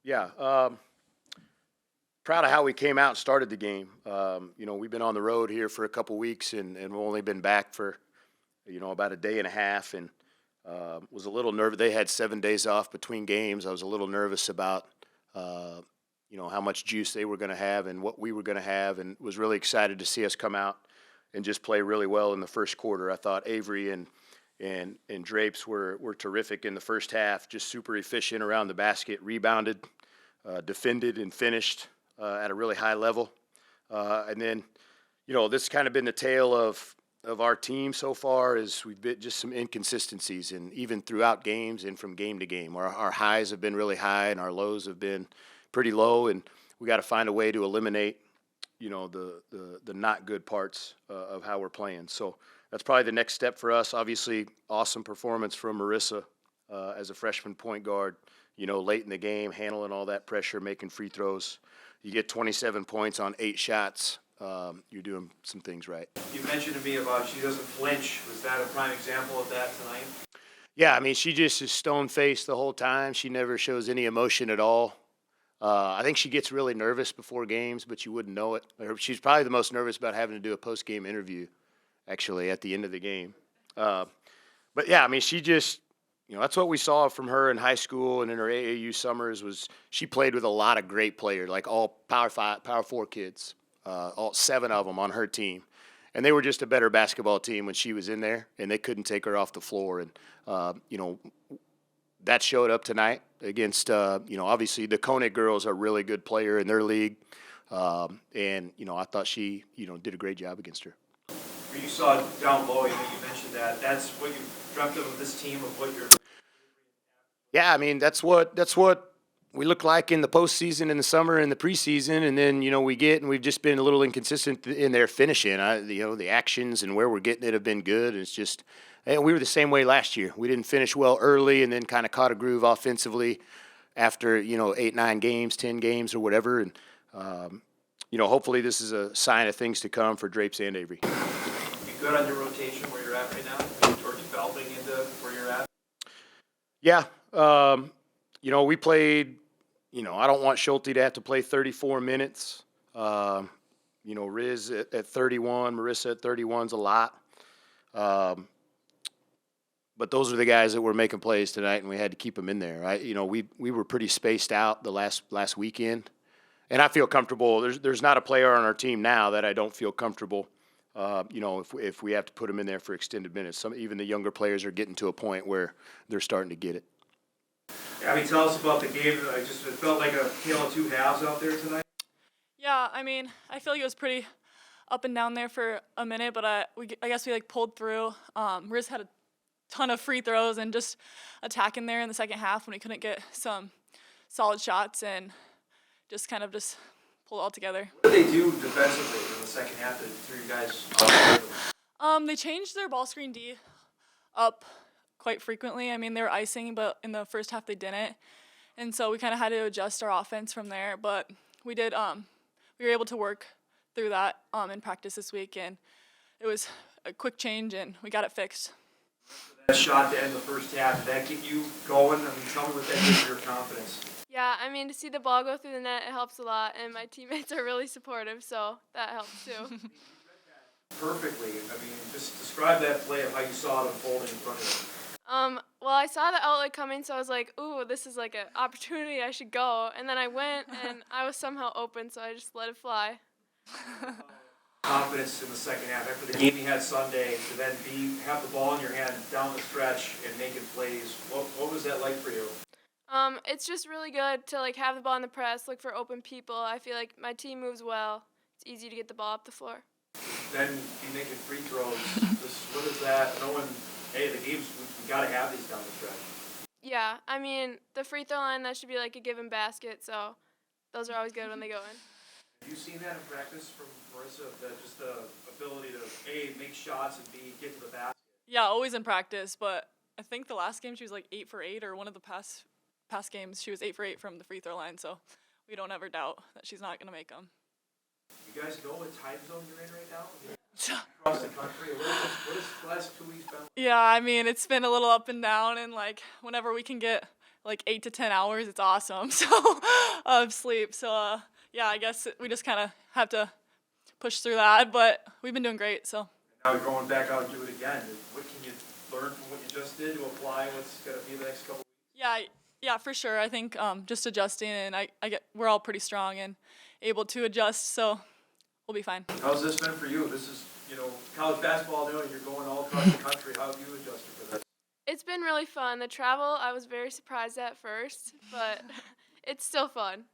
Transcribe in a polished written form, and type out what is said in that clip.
Yeah, proud of how we came out and started the game. We've been on the road here for a couple weeks, and we've only been back for, about a day and a half, and was a little nervous. They had 7 days off between games. I was a little nervous about, how much juice they were going to have and what we were going to have, and was really excited to see us come out and just play really well in the first quarter. I thought Avery and Drapes were terrific in the first half, just super efficient around the basket, rebounded, defended, and finished at a really high level. And then, this has kind of been the tale of our team so far is we've been just some inconsistencies, and even throughout games and from game to game. Our highs have been really high and our lows have been pretty low, and we got to find a way to eliminate, the not good parts of how we're playing. So that's probably the next step for us. Obviously, awesome performance from Marisa as a freshman point guard, late in the game, handling all that pressure, making free throws. You get 27 points on 8 shots. You're doing some things right. You mentioned to me about she doesn't flinch. Was that a prime example of that tonight? Yeah, I mean, she just is stone-faced the whole time. She never shows any emotion at all. I think she gets really nervous before games, but you wouldn't know it. She's probably the most nervous about having to do a post-game interview, actually, at the end of the game. But, yeah, I mean, she just that's what we saw from her in high school and in her AAU summers was she played with a lot of great players, like all Power 4 kids, all 7 of them on her team. And they were just a better basketball team when she was in there, and they couldn't take her off the floor. And, that showed up tonight against, obviously the Koenig girls are a really good player in their league. And, I thought she, did a great job against her. You saw down low, you mentioned that. That's what you dreamt of this team, of what you're. Yeah, I mean, that's what we look like in the postseason, in the summer, in the preseason. And then, we've just been a little inconsistent in their finishing. The actions and where we're getting it have been good. And it's just, we were the same way last year. We didn't finish well early and then kind of caught a groove offensively after, 8, 9 games, 10 games or whatever. And, hopefully this is a sign of things to come for Drapes and Avery. You good on your rotation where you're at right now, or developing into where you're at? Yeah. We played, I don't want Schulte to have to play 34 minutes. Riz at 31, Marisa at 31's a lot. But those are the guys that were making plays tonight, and we had to keep them in there. Right? We were pretty spaced out the last weekend, and I feel comfortable. There's not a player on our team now that I don't feel comfortable. If we have to put them in there for extended minutes, even the younger players are getting to a point where they're starting to get it. Abbie, tell us about the game. It felt like a tale of two halves out there tonight. Yeah, I mean, I feel like it was pretty up and down there for a minute, but I guess we pulled through. Riz had a ton of free throws and just attacking there in the second half when we couldn't get some solid shots and just kind of pulled it all together. What did they do defensively in the second half that threw you guys? They changed their ball screen D up quite frequently. I mean, they were icing, but in the first half they didn't. And so we kind of had to adjust our offense from there. But we did, we were able to work through that in practice this week. And it was a quick change, and we got it fixed. That shot to end the first half, did that get you going? I mean, tell me what that did for your confidence. Yeah, I mean, to see the ball go through the net, it helps a lot. And my teammates are really supportive, so that helps too. Perfectly. I mean, just describe that play of how you saw it unfolding in front of you. Well, I saw the outlet coming, so I was like, ooh, this is like an opportunity, I should go. And then I went, and I was somehow open, so I just let it fly. Confidence in the second half after the game you had Sunday to then have the ball in your hand down the stretch and making plays. What was that like for you? It's just really good to have the ball in the press, look for open people. I feel like my team moves well. It's easy to get the ball up the floor. Then be making free throws. What is that? Hey, the games, we got to have these down the stretch. Yeah, I mean, the free throw line, that should be like a given basket, so those are always good when they go in. Have you seen that in practice from Marisa, just the ability to, A, make shots, and B, get to the basket? Yeah, always in practice, but I think the last game she was 8 for 8, or one of the past games she was 8 for 8 from the free throw line, so we don't ever doubt that she's not going to make them. You guys know what time zone you're in right now? Across the country? What is the last 2 weeks been? Yeah, I mean, it's been a little up and down, and whenever we can get like 8 to 10 hours. It's awesome. So of sleep. So yeah, I guess we just kind of have to push through that. But we've been doing great. So Now you're going back out and do it again. What can you learn from what you just did to apply what's going to be the next couple of weeks? yeah, for sure. I think just adjusting, and we're all pretty strong and able to adjust. So we'll be fine. How's this been for you? This is, college basketball, you're going all across the country. How have you adjusted for this? It's been really fun. The travel, I was very surprised at first, but it's still fun.